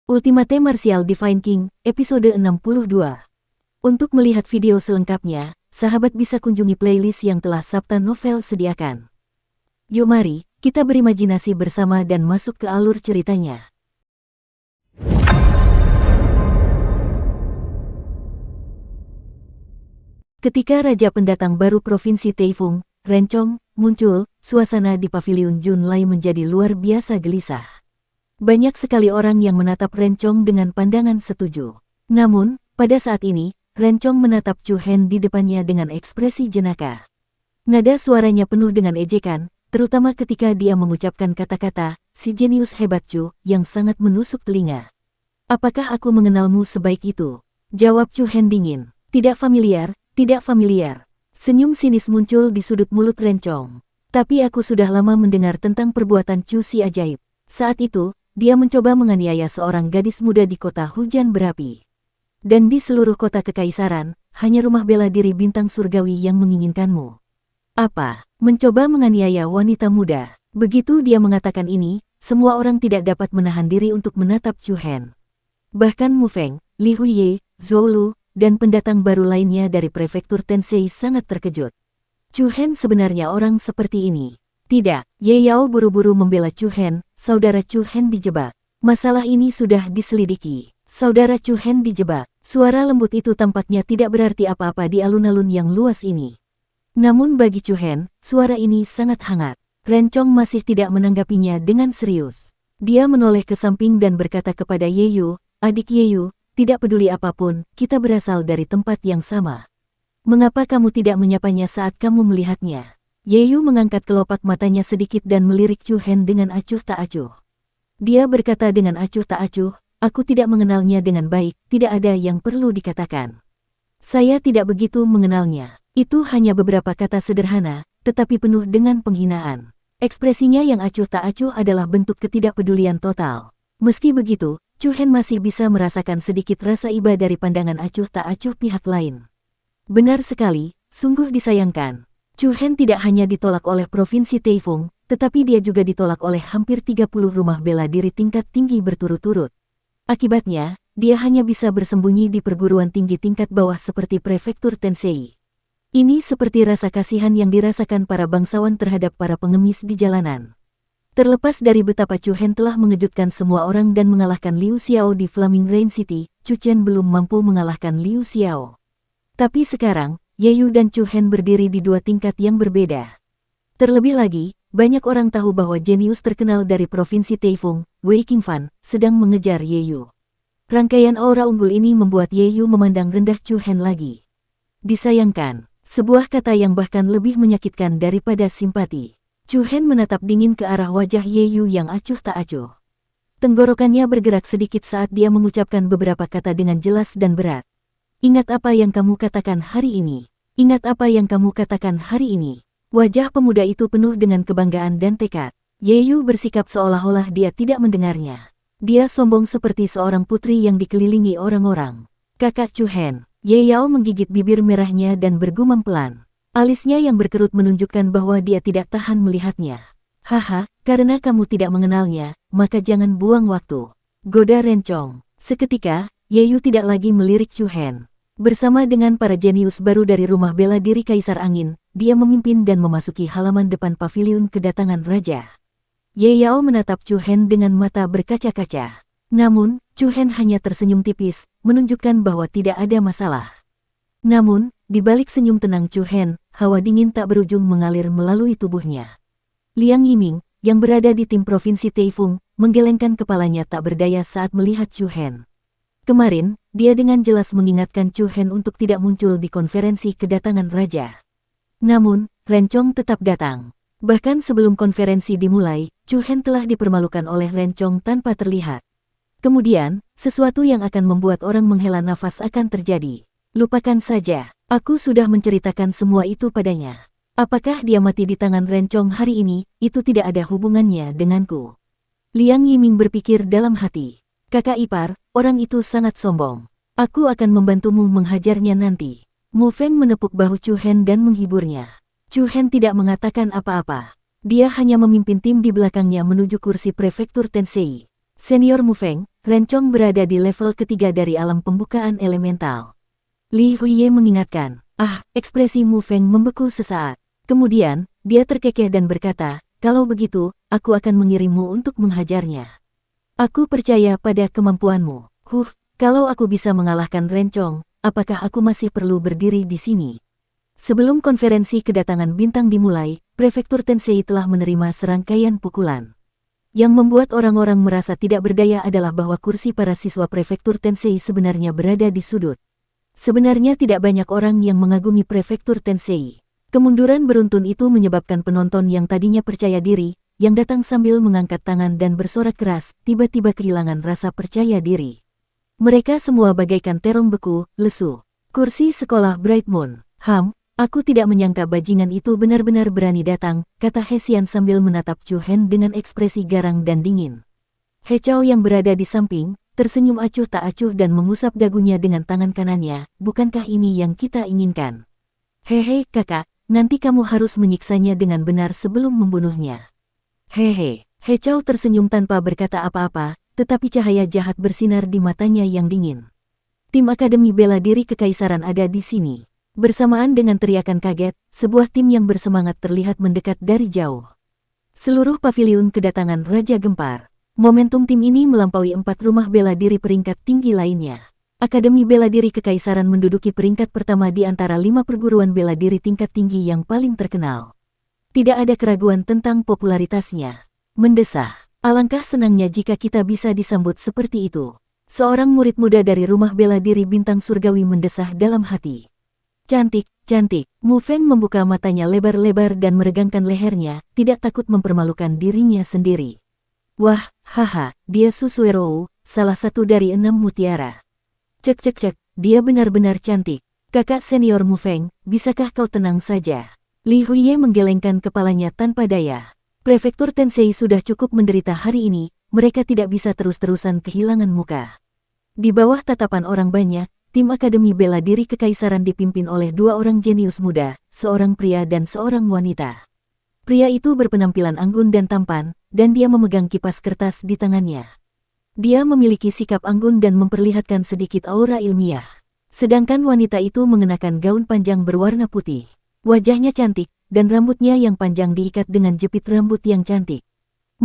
Ultimate Martial Divine King, episode 62. Untuk melihat video selengkapnya, sahabat bisa kunjungi playlist yang telah Sabta Novel sediakan. Yuk mari, kita berimajinasi bersama dan masuk ke alur ceritanya. Ketika Raja Pendatang Baru Provinsi Taifung, Rencong, muncul, suasana di Paviliun Junlai menjadi luar biasa gelisah. Banyak sekali orang yang menatap Rencong dengan pandangan setuju. Namun, pada saat ini, Rencong menatap Chu Hen di depannya dengan ekspresi jenaka. Nada suaranya penuh dengan ejekan, terutama ketika dia mengucapkan kata-kata, "Si jenius hebat Chu," yang sangat menusuk telinga. "Apakah aku mengenalmu sebaik itu?" Jawab Chu Hen dingin. "Tidak familiar, tidak familiar." Senyum sinis muncul di sudut mulut Rencong. "Tapi aku sudah lama mendengar tentang perbuatan Chu si ajaib." Saat itu, dia mencoba menganiaya seorang gadis muda di kota hujan berapi. Dan di seluruh kota kekaisaran, hanya rumah bela diri bintang surgawi yang menginginkanmu. Apa? Mencoba menganiaya wanita muda? Begitu dia mengatakan ini, semua orang tidak dapat menahan diri untuk menatap Chu Hen. Bahkan Mu Feng, Li Huiye, Zhou Lu, dan pendatang baru lainnya dari prefektur Tensei sangat terkejut. Chu Hen sebenarnya orang seperti ini. Tidak, Ye Yao buru-buru membela Chu Hen, saudara Chu Hen dijebak. Masalah ini sudah diselidiki. Saudara Chu Hen dijebak. Suara lembut itu tampaknya tidak berarti apa-apa di alun-alun yang luas ini. Namun bagi Chu Hen, suara ini sangat hangat. Rencong masih tidak menanggapinya dengan serius. Dia menoleh ke samping dan berkata kepada Ye Yu, "Adik Ye Yu, tidak peduli apapun, kita berasal dari tempat yang sama. Mengapa kamu tidak menyapanya saat kamu melihatnya?" Ye Yu mengangkat kelopak matanya sedikit dan melirik Chu Hen dengan acuh tak acuh. Dia berkata dengan acuh tak acuh, "Aku tidak mengenalnya dengan baik, tidak ada yang perlu dikatakan. Saya tidak begitu mengenalnya." Itu hanya beberapa kata sederhana, tetapi penuh dengan penghinaan. Ekspresinya yang acuh tak acuh adalah bentuk ketidakpedulian total. Meski begitu, Chu Hen masih bisa merasakan sedikit rasa iba dari pandangan acuh tak acuh pihak lain. Benar sekali, sungguh disayangkan. Chu Hen tidak hanya ditolak oleh Provinsi Taifung, tetapi dia juga ditolak oleh hampir 30 rumah bela diri tingkat tinggi berturut-turut. Akibatnya, dia hanya bisa bersembunyi di perguruan tinggi tingkat bawah seperti prefektur Tensei. Ini seperti rasa kasihan yang dirasakan para bangsawan terhadap para pengemis di jalanan. Terlepas dari betapa Chu Hen telah mengejutkan semua orang dan mengalahkan Liu Xiao di Flaming Rain City, Chu Chen belum mampu mengalahkan Liu Xiao. Tapi sekarang, Ye Yu dan Chu Hen berdiri di dua tingkat yang berbeda. Terlebih lagi, banyak orang tahu bahwa jenius terkenal dari Provinsi Taifung, Wei Qingfan, sedang mengejar Ye Yu. Rangkaian aura unggul ini membuat Ye Yu memandang rendah Chu Hen lagi. Disayangkan, sebuah kata yang bahkan lebih menyakitkan daripada simpati. Chu Hen menatap dingin ke arah wajah Ye Yu yang acuh tak acuh. Tenggorokannya bergerak sedikit saat dia mengucapkan beberapa kata dengan jelas dan berat. "Ingat apa yang kamu katakan hari ini. Ingat apa yang kamu katakan hari ini." Wajah pemuda itu penuh dengan kebanggaan dan tekad. Ye Yu bersikap seolah-olah dia tidak mendengarnya. Dia sombong seperti seorang putri yang dikelilingi orang-orang. "Kakak Chu Hen." Ye Yao menggigit bibir merahnya dan bergumam pelan. Alisnya yang berkerut menunjukkan bahwa dia tidak tahan melihatnya. "Haha, karena kamu tidak mengenalnya, maka jangan buang waktu," goda Rencong. Seketika, Ye Yu tidak lagi melirik Chu Hen. Bersama dengan para jenius baru dari rumah bela diri Kaisar Angin, dia memimpin dan memasuki halaman depan paviliun kedatangan raja. Ye Yao menatap Chu Hen dengan mata berkaca-kaca. Namun, Chu Hen hanya tersenyum tipis, menunjukkan bahwa tidak ada masalah. Namun, di balik senyum tenang Chu Hen, hawa dingin tak berujung mengalir melalui tubuhnya. Liang Yiming, yang berada di tim Provinsi Taifung, menggelengkan kepalanya tak berdaya saat melihat Chu Hen. Kemarin, dia dengan jelas mengingatkan Chu Hen untuk tidak muncul di konferensi kedatangan raja. Namun, Rencong tetap datang. Bahkan sebelum konferensi dimulai, Chu Hen telah dipermalukan oleh Rencong tanpa terlihat. Kemudian, sesuatu yang akan membuat orang menghela nafas akan terjadi. "Lupakan saja, aku sudah menceritakan semua itu padanya. Apakah dia mati di tangan Rencong hari ini, itu tidak ada hubungannya denganku." Liang Yiming berpikir dalam hati. "Kakak ipar, orang itu sangat sombong. Aku akan membantumu menghajarnya nanti." Mu Feng menepuk bahu Chu Hen dan menghiburnya. Chu Hen tidak mengatakan apa-apa. Dia hanya memimpin tim di belakangnya menuju kursi prefektur Tensei. "Senior Mu Feng, Rencong berada di level ketiga dari alam pembukaan elemental. Li Huiye mengingatkan. Ekspresi Mu Feng membeku sesaat. Kemudian, dia terkekeh dan berkata, kalau begitu, aku akan mengirimmu untuk menghajarnya. Aku percaya pada kemampuanmu. Kalau aku bisa mengalahkan Rencong, apakah aku masih perlu berdiri di sini? Sebelum konferensi kedatangan bintang dimulai, Prefektur Tensei telah menerima serangkaian pukulan. Yang membuat orang-orang merasa tidak berdaya adalah bahwa kursi para siswa Prefektur Tensei sebenarnya berada di sudut. Sebenarnya tidak banyak orang yang mengagumi Prefektur Tensei. Kemunduran beruntun itu menyebabkan penonton yang tadinya percaya diri, yang datang sambil mengangkat tangan dan bersorak keras, tiba-tiba kehilangan rasa percaya diri. Mereka semua bagaikan terong beku, lesu. Kursi sekolah Bright Moon. Aku tidak menyangka bajingan itu benar-benar berani datang, kata Hesian sambil menatap Chu Hen dengan ekspresi garang dan dingin. He Chao yang berada di samping, tersenyum acuh tak acuh dan mengusap dagunya dengan tangan kanannya. Bukankah ini yang kita inginkan? Hehe kakak, nanti kamu harus menyiksanya dengan benar sebelum membunuhnya. Hehe, He Chao tersenyum tanpa berkata apa-apa, tetapi cahaya jahat bersinar di matanya yang dingin. Tim Akademi Bela Diri Kekaisaran ada di sini. Bersamaan dengan teriakan kaget, sebuah tim yang bersemangat terlihat mendekat dari jauh. Seluruh paviliun kedatangan Raja gempar. Momentum tim ini melampaui 4 rumah bela diri peringkat tinggi lainnya. Akademi Bela Diri Kekaisaran menduduki peringkat pertama di antara 5 perguruan bela diri tingkat tinggi yang paling terkenal. Tidak ada keraguan tentang popularitasnya. Mendesah. Alangkah senangnya jika kita bisa disambut seperti itu. Seorang murid muda dari rumah bela diri bintang surgawi mendesah dalam hati. Cantik, cantik. Mu Feng membuka matanya lebar-lebar dan meregangkan lehernya, tidak takut mempermalukan dirinya sendiri. Wah, dia Susuerou, salah satu dari 6 mutiara. Cek, dia benar-benar cantik. Kakak senior Mu Feng, bisakah kau tenang saja? Li Huiye menggelengkan kepalanya tanpa daya. Prefektur Tensei sudah cukup menderita hari ini, mereka tidak bisa terus-terusan kehilangan muka. Di bawah tatapan orang banyak, tim Akademi Bela Diri Kekaisaran dipimpin oleh 2 orang jenius muda, seorang pria dan seorang wanita. Pria itu berpenampilan anggun dan tampan, dan dia memegang kipas kertas di tangannya. Dia memiliki sikap anggun dan memperlihatkan sedikit aura ilmiah. Sedangkan wanita itu mengenakan gaun panjang berwarna putih. Wajahnya cantik, dan rambutnya yang panjang diikat dengan jepit rambut yang cantik.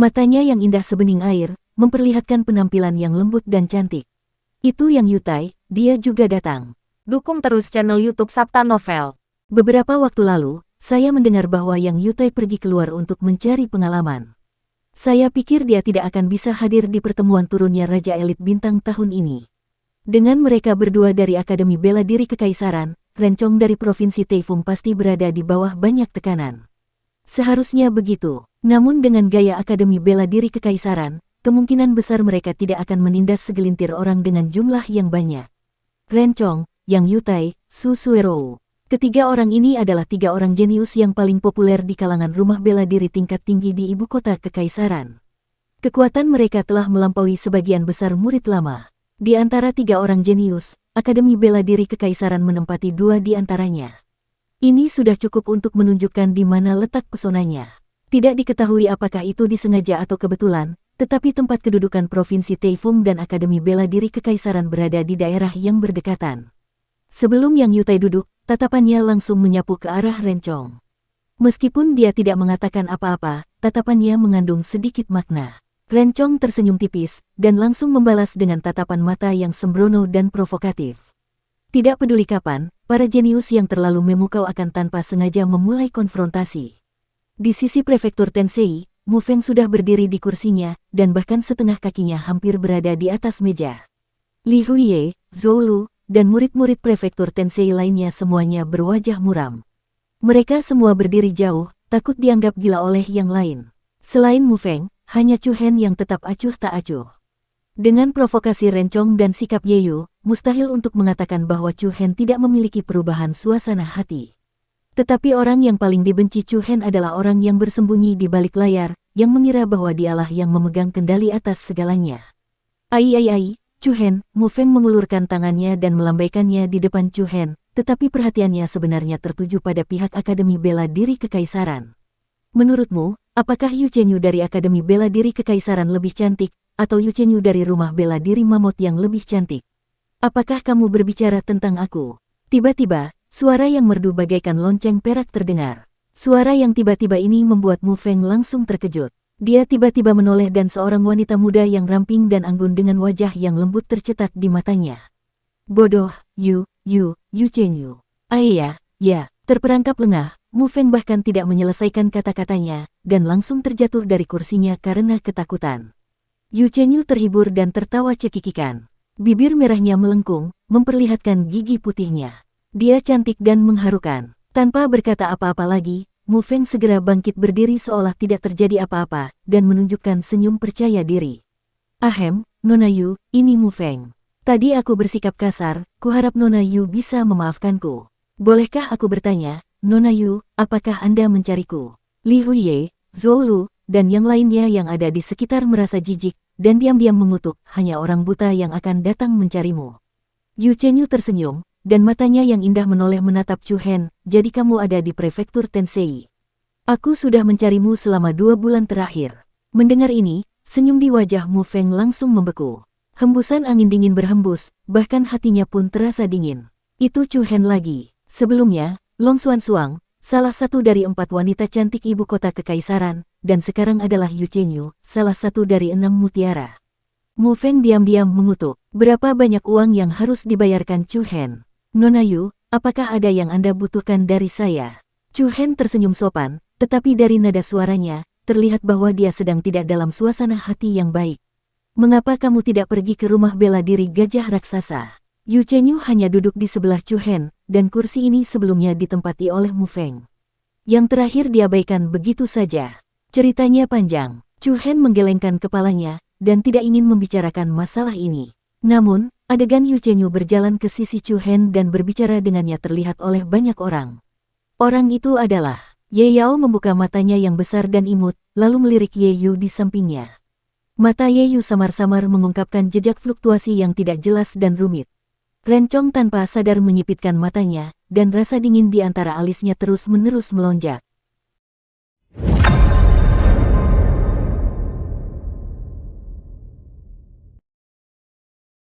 Matanya yang indah sebening air, memperlihatkan penampilan yang lembut dan cantik. Itu Yang Yutai, dia juga datang. Dukung terus channel YouTube Sabta Novel. Beberapa waktu lalu, saya mendengar bahwa Yang Yutai pergi keluar untuk mencari pengalaman. Saya pikir dia tidak akan bisa hadir di pertemuan turunnya Raja Elit Bintang tahun ini. Dengan mereka berdua dari Akademi Bela Diri Kekaisaran, Rencong dari Provinsi Taifung pasti berada di bawah banyak tekanan. Seharusnya begitu, namun dengan gaya Akademi Bela Diri Kekaisaran, kemungkinan besar mereka tidak akan menindas segelintir orang dengan jumlah yang banyak. Rencong, Yang Yutai, Susuerou. Ketiga orang ini adalah 3 orang jenius yang paling populer di kalangan rumah bela diri tingkat tinggi di ibu kota Kekaisaran. Kekuatan mereka telah melampaui sebagian besar murid lama. Di antara 3 orang jenius, Akademi Bela Diri Kekaisaran menempati 2 di antaranya. Ini sudah cukup untuk menunjukkan di mana letak pesonanya. Tidak diketahui apakah itu disengaja atau kebetulan, tetapi tempat kedudukan Provinsi Taifung dan Akademi Bela Diri Kekaisaran berada di daerah yang berdekatan. Sebelum Yang Yutai duduk, tatapannya langsung menyapu ke arah Rencong. Meskipun dia tidak mengatakan apa-apa, tatapannya mengandung sedikit makna. Rencong tersenyum tipis, dan langsung membalas dengan tatapan mata yang sembrono dan provokatif. Tidak peduli kapan, para jenius yang terlalu memukau akan tanpa sengaja memulai konfrontasi. Di sisi Prefektur Tensei, Mu Feng sudah berdiri di kursinya, dan bahkan setengah kakinya hampir berada di atas meja. Li Huiye, Zhou Lu, dan murid-murid Prefektur Tensei lainnya semuanya berwajah muram. Mereka semua berdiri jauh, takut dianggap gila oleh yang lain. Selain Mu Feng, hanya Chu Hen yang tetap acuh tak acuh. Dengan provokasi Rencong dan sikap Yeyu, mustahil untuk mengatakan bahwa Chu Hen tidak memiliki perubahan suasana hati. Tetapi orang yang paling dibenci Chu Hen adalah orang yang bersembunyi di balik layar, yang mengira bahwa dialah yang memegang kendali atas segalanya. Ai, Chu Hen, Mu Feng mengulurkan tangannya dan melambaikannya di depan Chu Hen, tetapi perhatiannya sebenarnya tertuju pada pihak Akademi Bela Diri Kekaisaran. Menurutmu, apakah Yu Chenyu dari Akademi Bela Diri Kekaisaran lebih cantik, atau Yu Chenyu dari rumah bela diri mamut yang lebih cantik. Apakah kamu berbicara tentang aku? Tiba-tiba, suara yang merdu bagaikan lonceng perak terdengar. Suara yang tiba-tiba ini membuat Mu Feng langsung terkejut. Dia tiba-tiba menoleh dan seorang wanita muda yang ramping dan anggun dengan wajah yang lembut tercetak di matanya. Bodoh, Yu Chenyu. Ya, terperangkap lengah, Mu Feng bahkan tidak menyelesaikan kata-katanya, dan langsung terjatuh dari kursinya karena ketakutan. Yu Chenyu terhibur dan tertawa cekikikan. Bibir merahnya melengkung, memperlihatkan gigi putihnya. Dia cantik dan mengharukan. Tanpa berkata apa-apa lagi, Mu Feng segera bangkit berdiri seolah tidak terjadi apa-apa, dan menunjukkan senyum percaya diri. Ahem, Nona Yu, ini Mu Feng. Tadi aku bersikap kasar, kuharap Nona Yu bisa memaafkanku. Bolehkah aku bertanya, Nona Yu, apakah Anda mencariku? Li Huiye, Zhou Lu, dan yang lainnya yang ada di sekitar merasa jijik, dan diam-diam mengutuk, hanya orang buta yang akan datang mencarimu. Yu Chenyu tersenyum, dan matanya yang indah menoleh menatap Chu Hen, jadi kamu ada di prefektur Tensei. Aku sudah mencarimu selama 2 bulan terakhir. Mendengar ini, senyum di wajah Mu Feng langsung membeku. Hembusan angin dingin berhembus, bahkan hatinya pun terasa dingin. Itu Chu Hen lagi. Sebelumnya, Long Xuansuang, salah satu dari 4 wanita cantik ibu kota kekaisaran, dan sekarang adalah Yu Chenyu, salah satu dari 6 mutiara. Mu Feng diam-diam mengutuk, berapa banyak uang yang harus dibayarkan Chu Hen? Nona Yu, apakah ada yang Anda butuhkan dari saya? Chu Hen tersenyum sopan, tetapi dari nada suaranya, terlihat bahwa dia sedang tidak dalam suasana hati yang baik. Mengapa kamu tidak pergi ke rumah bela diri gajah raksasa? Yu Chenyu hanya duduk di sebelah Chu Hen, dan kursi ini sebelumnya ditempati oleh Mu Feng. Yang terakhir diabaikan begitu saja. Ceritanya panjang. Chu Hen menggelengkan kepalanya, dan tidak ingin membicarakan masalah ini. Namun, adegan Yu Chenyu berjalan ke sisi Chu Hen dan berbicara dengannya terlihat oleh banyak orang. Orang itu adalah Ye Yao membuka matanya yang besar dan imut, lalu melirik Ye Yu di sampingnya. Mata Ye Yu samar-samar mengungkapkan jejak fluktuasi yang tidak jelas dan rumit. Rencong tanpa sadar menyipitkan matanya, dan rasa dingin di antara alisnya terus-menerus melonjak.